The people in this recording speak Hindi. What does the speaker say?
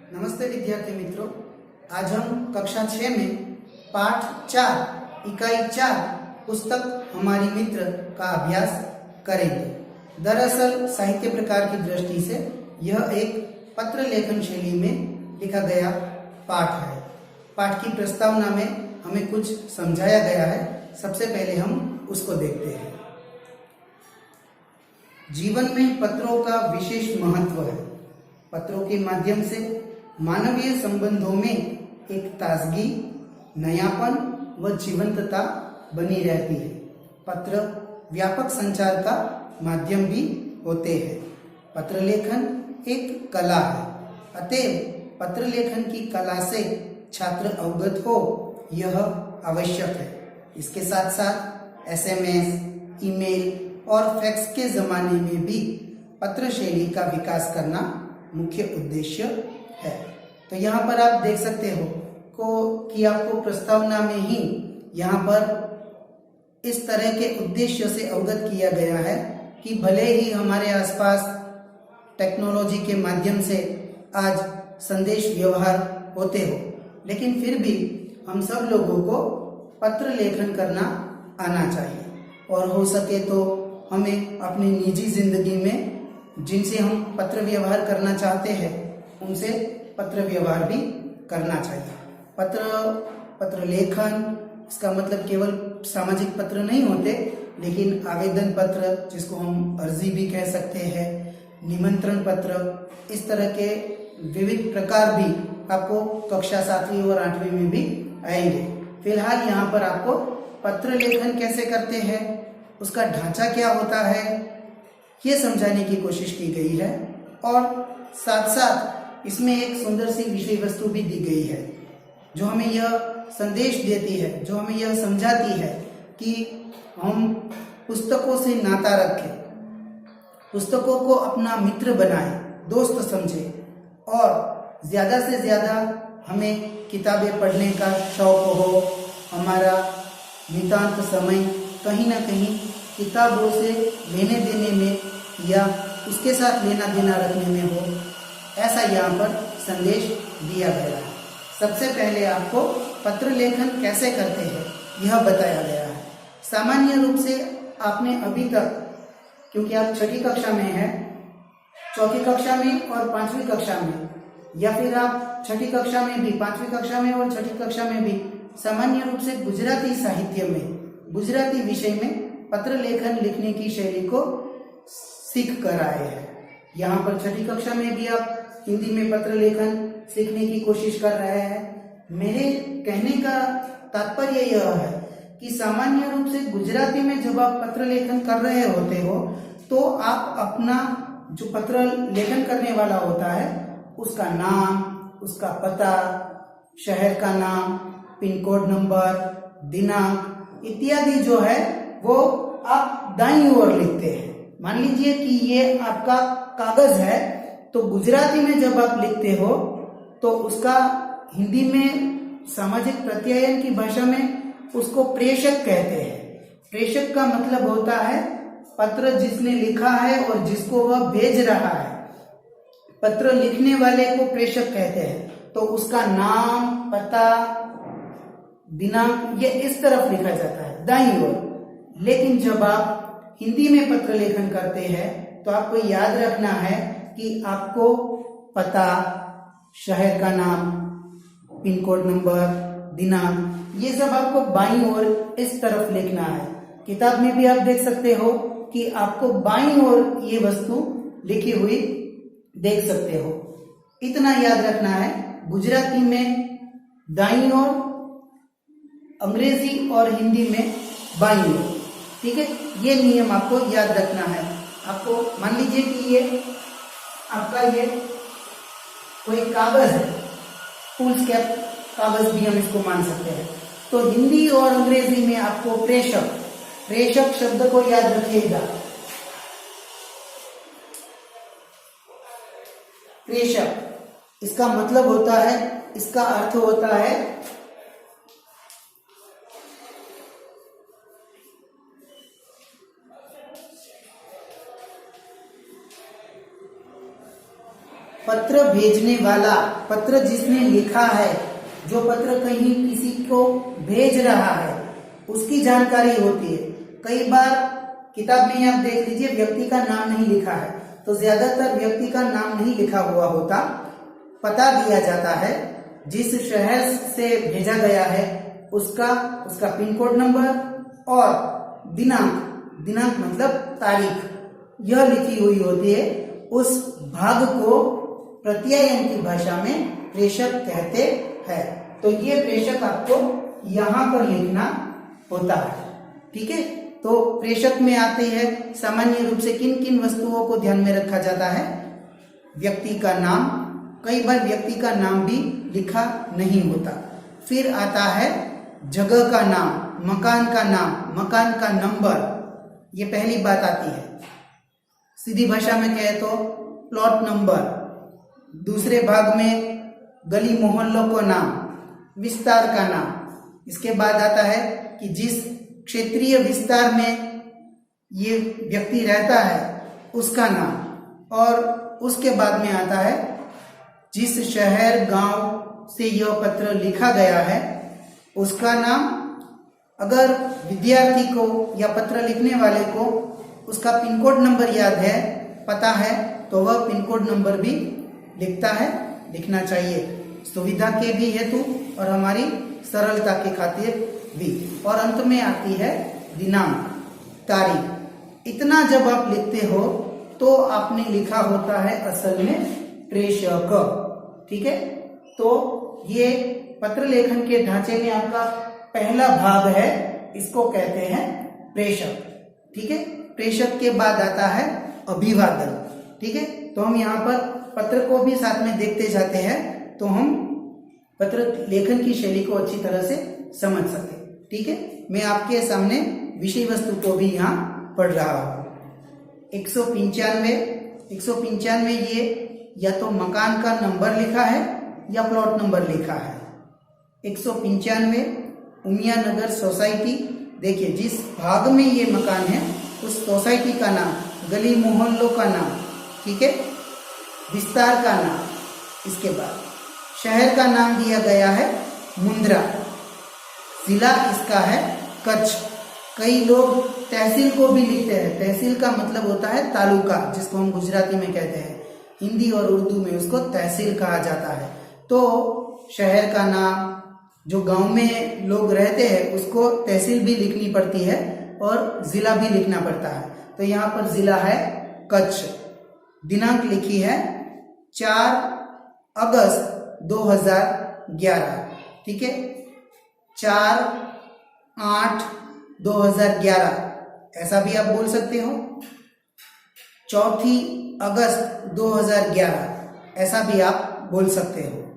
नमस्ते विद्यार्थी मित्रों, आज हम कक्षा 6 में पाठ 4 इकाई 4 पुस्तक हमारी मित्र का अभ्यास करेंगे। दरअसल साहित्य प्रकार की दृष्टि से यह एक पत्र लेखन शैली में लिखा गया पाठ है। पाठ की प्रस्तावना में हमें कुछ समझाया गया है। सबसे पहले हम उसको देखते हैं। जीवन में पत्रों का विशेष महत्व है। पत्रों के माध्यम से मानवीय संबंधों में एक ताजगी, नयापन व जीवंतता बनी रहती है। पत्र व्यापक संचार का माध्यम भी होते हैं। पत्र लेखन एक कला है, अतएव पत्र लेखन की कला से छात्र अवगत हो यह आवश्यक है। इसके साथ साथ एसएमएस, ईमेल और फैक्स के जमाने में भी पत्र शैली का विकास करना मुख्य उद्देश्य है। तो यहाँ पर आप देख सकते हो कि आपको प्रस्तावना में ही यहाँ पर इस तरह के उद्देश्य से अवगत किया गया है कि भले ही हमारे आसपास टेक्नोलॉजी के माध्यम से आज संदेश व्यवहार होते हो, लेकिन फिर भी हम सब लोगों को पत्र लेखन करना आना चाहिए। और हो सके तो हमें अपनी निजी जिंदगी में जिनसे हम पत्र व्यवहार करना चाहते हैं उनसे पत्र व्यवहार भी करना चाहिए। पत्र लेखन इसका मतलब केवल सामाजिक पत्र नहीं होते, लेकिन आवेदन पत्र जिसको हम अर्जी भी कह सकते हैं, निमंत्रण पत्र, इस तरह के विविध प्रकार भी आपको कक्षा 7वीं और 8वीं में भी आएंगे। फिलहाल यहाँ पर आपको पत्र लेखन कैसे करते हैं, उसका ढांचा क्या होता है, ये समझाने की कोशिश की गई है। और साथ साथ इसमें एक सुंदर सी विषय वस्तु भी दी गई है जो हमें यह संदेश देती है, जो हमें यह समझाती है कि हम पुस्तकों से नाता रखें, पुस्तकों को अपना मित्र बनाएं, दोस्त समझें और ज़्यादा से ज़्यादा हमें किताबें पढ़ने का शौक हो। हमारा नितांत समय कहीं ना कहीं किताबों से लेने देने में या उसके साथ लेना देना रखने में हो, ऐसा यहाँ पर संदेश दिया गया है। सबसे पहले आपको पत्र लेखन कैसे करते हैं यह बताया गया है। सामान्य रूप से आपने अभी तक, क्योंकि आप 6ठी कक्षा में हैं, 4थी कक्षा में और 5वीं कक्षा में, या फिर आप 6ठी कक्षा में भी, 5वीं कक्षा में और 6ठी कक्षा में भी सामान्य रूप से गुजराती साहित्य में, गुजराती विषय में पत्र लेखन लिखने की शैली को सीख कर आए हैं। यहाँ पर 6ठी कक्षा में भी आप हिंदी में पत्र लेखन सीखने की कोशिश कर रहे हैं। मेरे कहने का तात्पर्य यह है कि सामान्य रूप से गुजराती में जब आप पत्र लेखन कर रहे होते हो तो आप अपना जो पत्र लेखन करने वाला होता है उसका नाम, उसका पता, शहर का नाम, पिन कोड नंबर, दिनांक इत्यादि जो है वो आप दाईं ओर लिखते हैं। मान लीजिए कि ये आपका कागज है, तो गुजराती में जब आप लिखते हो तो उसका हिंदी में सामाजिक प्रत्यायन की भाषा में उसको प्रेषक कहते हैं। प्रेषक का मतलब होता है पत्र जिसने लिखा है और जिसको वह भेज रहा है। पत्र लिखने वाले को प्रेषक कहते हैं। तो उसका नाम, पता, दिनांक ये इस तरफ लिखा जाता है, दाईं ओर। लेकिन जब आप हिंदी में पत्र लेखन करते हैं तो आपको याद रखना है कि आपको पता, शहर का नाम, पिन कोड नंबर, दिनांक ये सब आपको बाईं ओर इस तरफ लिखना है। किताब में भी आप देख सकते हो कि आपको बाईं ओर ये वस्तु लिखी हुई देख सकते हो। इतना याद रखना है, गुजराती में दाईं ओर, अंग्रेजी और हिंदी में बाईं ओर। ठीक है, ये नियम आपको याद रखना है। आपको मान लीजिए कि ये आपका ये कोई कागज है, फुलस्केप कागज भी हम इसको मान सकते हैं। तो हिंदी और अंग्रेजी में आपको प्रेषक शब्द को याद रखिएगा। प्रेषक इसका मतलब होता है, इसका अर्थ होता है पत्र भेजने वाला, पत्र जिसने लिखा है, जो पत्र कहीं किसी को भेज रहा है, उसकी जानकारी होती है। कई बार किताब में आप देख लीजिए व्यक्ति का नाम नहीं लिखा है, तो ज्यादातर व्यक्ति का नाम नहीं लिखा हुआ होता, पता दिया जाता है, जिस शहर से भेजा गया है उसका पिन कोड नंबर और दिनांक मतलब तारीख, यह लिखी हुई होती है। उस भाग को प्रत्यायन की भाषा में प्रेषक कहते हैं। तो ये प्रेषक आपको यहाँ पर लिखना होता है, ठीक है। तो प्रेषक में आते हैं सामान्य रूप से किन किन वस्तुओं को ध्यान में रखा जाता है? व्यक्ति का नाम, कई बार व्यक्ति का नाम भी लिखा नहीं होता। फिर आता है जगह का नाम, मकान का नाम, मकान का नंबर, ये पहली बात आती है। सीधी भाषा में कहे तो प्लॉट नंबर। दूसरे भाग में गली मोहल्लों का नाम, विस्तार का नाम। इसके बाद आता है कि जिस क्षेत्रीय विस्तार में ये व्यक्ति रहता है उसका नाम, और उसके बाद में आता है जिस शहर गांव से यह पत्र लिखा गया है उसका नाम। अगर विद्यार्थी को या पत्र लिखने वाले को उसका पिन कोड नंबर याद है, पता है, तो वह पिन कोड नंबर भी लिखता है, लिखना चाहिए, सुविधा के भी हेतु और हमारी सरलता के खातिर भी। और अंत में आती है दिनांक, तारीख। इतना जब आप लिखते हो तो आपने लिखा होता है असल में प्रेषक, ठीक है। तो ये पत्र लेखन के ढांचे में आपका पहला भाग है, इसको कहते हैं प्रेषक, ठीक है। प्रेषक के बाद आता है अभिवादन, ठीक है। तो हम यहाँ पर पत्र को भी साथ में देखते जाते हैं, तो हम पत्र लेखन की शैली को अच्छी तरह से समझ सके, ठीक है। मैं आपके सामने विषय वस्तु को भी यहाँ पढ़ रहा हूँ। 195 ये या तो मकान का नंबर लिखा है या प्लॉट नंबर लिखा है। 195 उमिया नगर सोसाइटी। देखिए जिस भाग में ये मकान है उस सोसाइटी का नाम, गली मोहल्लों का नाम, ठीक है, विस्तार का नाम। इसके बाद शहर का नाम दिया गया है मुंद्रा, जिला इसका है कच्छ। कई लोग तहसील को भी लिखते हैं, तहसील का मतलब होता है तालुका, जिसको हम गुजराती में कहते हैं, हिंदी और उर्दू में उसको तहसील कहा जाता है। तो शहर का नाम, जो गांव में लोग रहते हैं उसको तहसील भी लिखनी पड़ती है और जिला भी लिखना पड़ता है। तो यहाँ पर जिला है कच्छ। दिनांक लिखी है 4 अगस्त 2011, ठीक है, 4/8/2011 ऐसा भी आप बोल सकते हो। 4 अगस्त 2011 ऐसा भी आप बोल सकते हो।